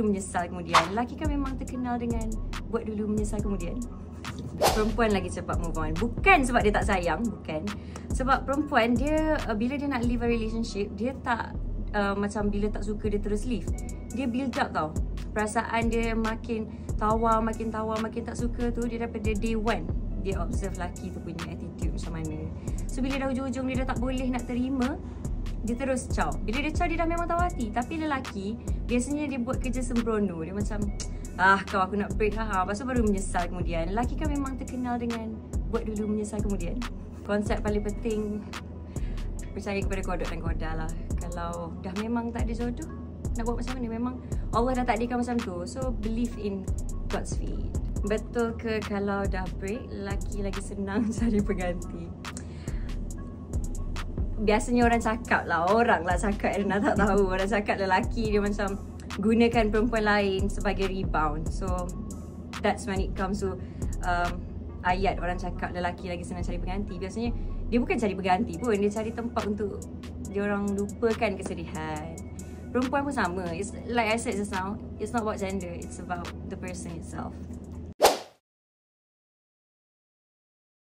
menyesal kemudian. Lelaki kan memang terkenal dengan buat dulu menyesal kemudian. Perempuan lagi cepat move on. Bukan sebab dia tak sayang, bukan. Sebab perempuan dia bila dia nak leave a relationship, dia tak macam bila tak suka dia terus leave. Dia build up tau. Perasaan dia makin tawar, makin tak suka tu dia daripada day one. Dia observe lelaki tu punya attitude macam mana. So bila dah hujung-hujung dia dah tak boleh nak terima, dia terus caw. Bila dia caw, dia dah memang tahu hati. Tapi lelaki biasanya dia buat kerja sembrono. Dia macam kau aku nak break lepas tu baru menyesal kemudian. Lelaki kan memang terkenal dengan buat dulu menyesal kemudian. Konsep paling penting, percaya kepada kodok dan kodah lah. Kalau dah memang tak ada jodoh, nak buat macam mana? Memang Allah dah takdirkan macam tu. So believe in God's fate. Betul ke kalau dah break, lelaki lagi senang cari pengganti? Biasanya orang cakap lah, cakap Erna tak tahu. Orang cakap lelaki dia macam gunakan perempuan lain sebagai rebound. So that's when it comes to ayat orang cakap lelaki lagi senang cari pengganti. Biasanya dia bukan cari pengganti pun, dia cari tempat untuk dia orang lupakan kesedihan. Perempuan pun sama. It's like I said just now, it's not about gender, it's about the person itself.